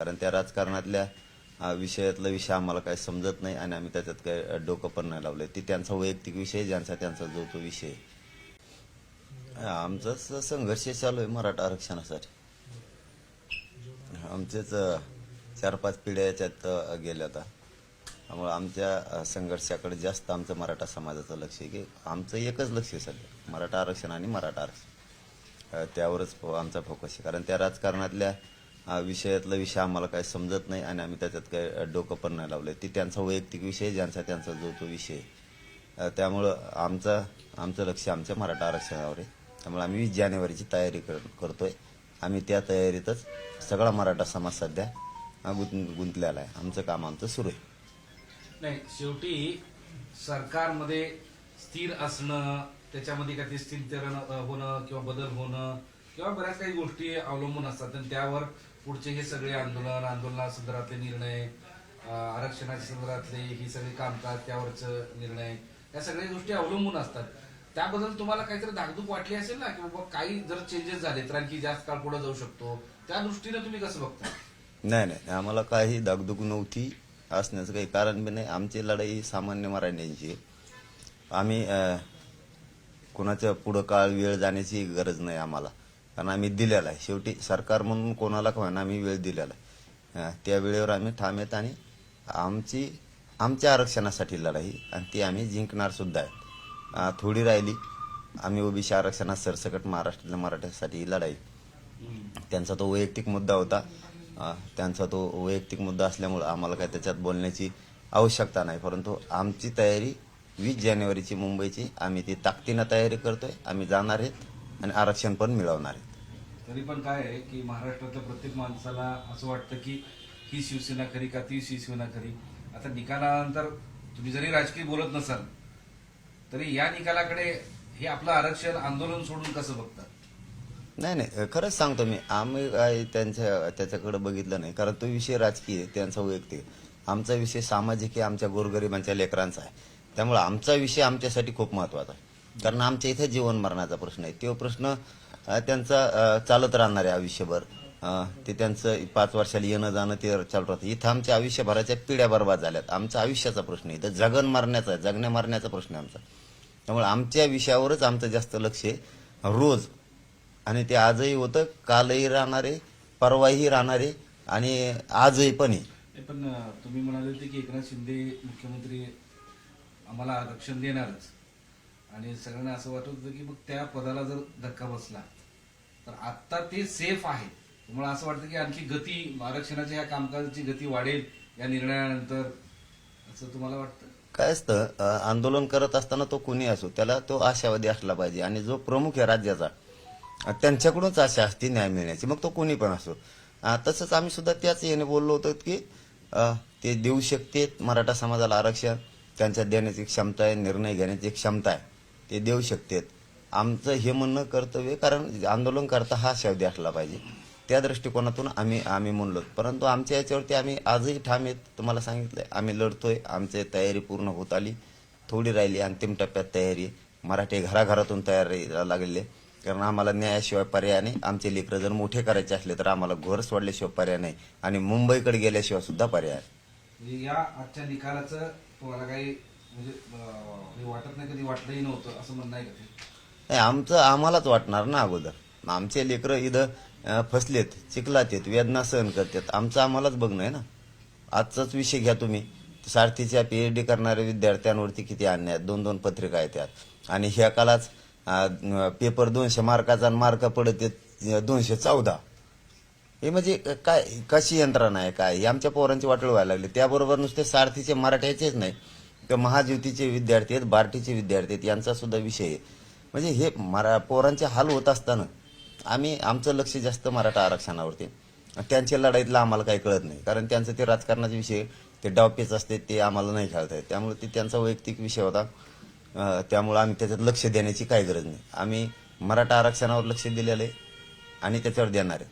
कारण त्या राजकारणातल्या विषयातला विषय आम्हाला काही समजत नाही आणि आम्ही त्याच्यात काही डोकं पण नाही लावलंय. ती त्यांचा वैयक्तिक विषय, ज्यांचा त्यांचा जो तो विषय. आमचा संघर्ष चालू आहे मराठा आरक्षणासाठी. आमचेच 4-5 पिढ्या याच्यात गेल्या आता. त्यामुळे आमच्या संघर्षाकडे जास्त आमचं मराठा समाजाचं लक्ष आहे की आमचं एकच लक्ष आहे सध्या, मराठा आरक्षण आणि मराठा आरक्षण. त्यावरच आमचा फोकस आहे. कारण त्या राजकारणातल्या विषयातला विषय आम्हाला काही समजत नाही आणि आम्ही त्याच्यात काही डोकं पण नाही लावलंय. ती त्यांचा वैयक्तिक विषय, ज्यांचा त्यांचा जो तो विषय. त्यामुळं आमचं लक्ष आमच्या मराठा आरक्षणावर आहे. त्यामुळे आम्ही 20 जानेवारीची तयारी करतोय. आम्ही त्या तयारीतच सगळा मराठा समाज सध्या गुंतलेला आहे. आमचं काम आमचं सुरू आहे. नाही, शेवटी सरकारमध्ये स्थिर असणं, त्याच्यामध्ये काही स्थिरीकरण होणं किंवा बदल होणं किंवा बऱ्याच काही गोष्टी अवलंबून असतात आणि त्यावर पुढचे हे सगळे आंदोलनासंदर्भातले निर्णय, आरक्षणाच्या संदर्भातले ही सगळी कामकाज, त्यावरच निर्णय, या सगळ्या गोष्टी अवलंबून असतात. त्याबद्दल तुम्हाला काहीतरी धाकधूक वाटली असेल ना, की बाबा काही जर चेंजेस झाले तर आणखी जास्त काळ पुढे जाऊ शकतो, त्या दृष्टीने तुम्ही कसं बघता? नाही, आम्हाला काही दागदुग नव्हती असण्याचं काही कारण बी नाही. आमची लढाई सामान्य मराठ्यांची आहे. आम्ही कोणाच्या पुढं काळ वेळ जाण्याची गरज नाही आम्हाला, कारण आम्ही दिलेला आहे. शेवटी सरकार म्हणून कोणाला म्हणा आम्ही वेळ दिलेला आहे. त्या वेळेवर आम्ही ठाम आहेत आणि आमच्या आरक्षणासाठी लढाई आणि ती आम्ही जिंकणार सुद्धा आहे. थोडी राहिली. आम्ही ओबीसी आरक्षणात सरसकट महाराष्ट्रातल्या मराठ्यासाठी ही लढाई. त्यांचा तो वैयक्तिक मुद्दा होता. त्यांचा तो वैयक्तिक मुद्दा असल्यामुळे आम्हाला काय त्याच्यात बोलण्याची आवश्यकता नाही. परंतु आमची तयारी 20 जानेवारीची मुंबईची, आम्ही ती ताकदीनं तयारी करतोय. आम्ही जाणार आहेत आणि आरक्षण पण मिळवणार आहेत. तरी पण काय आहे की महाराष्ट्रातल्या प्रत्येक माणसाला असं वाटतं की ही शिवसेना खरी का ती शिवसेना खरी. आता निकालानंतर तुम्ही जरी राजकीय बोलत नसाल तरी या निकालाकडे हे आपलं आरक्षण आंदोलन सोडून कसं बघतात? नाही, खरंच सांगतो मी. आम्ही काय त्याच्याकडे बघितलं नाही, कारण तो विषय राजकीय आहे, त्यांचा वैयक्तिक. आमचा विषय सामाजिक आहे, आमच्या गोरगरिबांच्या लेकरांचा आहे. त्यामुळे आमचा विषय आमच्यासाठी खूप महत्वाचा आहे. कारण आमच्या इथे जीवन मरणाचा प्रश्न आहे. तो प्रश्न त्यांचा चालत राहणार आहे आयुष्यभर. ते त्यांचं 5 वर्षाला येणं जाणं ते चालू राहतं. इथं आमच्या आयुष्यभराच्या पिढ्या बर्बाद झाल्यात. आमचा आयुष्याचा प्रश्न आहे. इथं जगण्या मरण्याचा प्रश्न आहे आमचा. त्यामुळे आमच्या विषयावरच आमचं जास्त लक्ष आहे रोज. आणि ते आजही होतं, कालही राहणार आहे, परवाही राहणार आहे आणि आजही पण आहे. पण तुम्ही म्हणाले होते की एकनाथ शिंदे मुख्यमंत्री आम्हाला आरक्षण देणारच आणि सगळ्यांना असं वाटत होतं की मग त्या पदाला जर धक्का बसला तर आता ते सेफ आहे. तुम्हाला असं वाटतं की आणखी गती, आरक्षणाच्या या कामकाजाची गती वाढेल या निर्णयानंतर, असं तुम्हाला वाटतं? काय असतं, आंदोलन करत असताना तो कोणी असो त्याला तो आशावादी असला पाहिजे. आणि जो प्रमुख आहे राज्याचा त्यांच्याकडूनच आशा असते न्याय मिळण्याची, मग तो कोणी पण असो. तसंच आम्ही सुद्धा त्याच याने बोललो होतो की ते देऊ शकतेत मराठा समाजाला आरक्षण. त्यांच्यात देण्याची क्षमता आहे, निर्णय घेण्याची क्षमता आहे, ते देऊ शकतेत. आमचं हे म्हणणं कर्तव्य, कारण आंदोलन करता हा आशावादी असला पाहिजे. त्या दृष्टिकोनातून आम्ही म्हणलो. परंतु आमच्या याच्यावरती आम्ही आजही ठाम आहेत. तुम्हाला सांगितलंय आम्ही लढतोय. आमची तयारी पूर्ण होत आली, थोडी राहिली, अंतिम टप्प्यात तयारी. मराठी घराघरातून तयारी लागलेली, कारण आम्हाला न्यायाशिवाय पर्याय नाही. आमचे लेकरं जर मोठे करायचे असले तर आम्हाला घर सोडल्याशिवाय पर्याय नाही आणि मुंबईकडे गेल्याशिवाय सुद्धा पर्याय आहे. म्हणजे या आजच्या निकालाचं तुम्हाला काही म्हणजे वाटत नाही, कधी वाटलंही नव्हतं असं म्हणणं आहे का? आमचं आम्हालाच वाटणार ना अगोदर. आमचे लेकरं इथं फसलेत, चिखलात येत, वेदना सहन करतात. आमचं आम्हालाच बघणं आहे ना. आजचाच विषय घ्या तुम्ही, सारथीच्या PhD करणाऱ्या विद्यार्थ्यांवरती किती अन्याय, 2-2 पत्रिका आहेत त्यात. आणि ह्या कालाच पेपर 200 मार्काचा मार्क पडत 214. हे म्हणजे काय, कशी यंत्रणा आहे काय? हे आमच्या पोरांची वाटळ व्हायला लागली. त्याबरोबर नुसते सारथीचे मराठ्याचेच नाही तर महाज्योतीचे विद्यार्थी आहेत, बार्टीचे विद्यार्थी आहेत, यांचा सुद्धा विषय आहे. म्हणजे हे पोरांचे हाल होत असताना आमचं लक्ष जास्त मराठा आरक्षणावरती. त्यांच्या लढाईतला आम्हाला काही कळत नाही, कारण त्यांचं ते राजकारणाचे विषय, ते डावपेच असते, ते आम्हाला नाही खेळता येत. त्यामुळे ते त्यांचा वैयक्तिक विषय होता. त्यामुळे आम्ही त्याच्यात लक्ष देण्याची काही गरज नाही. आम्ही मराठा आरक्षणावर लक्ष दिलेलं आहे आणि त्याच्यावर देणार आहे.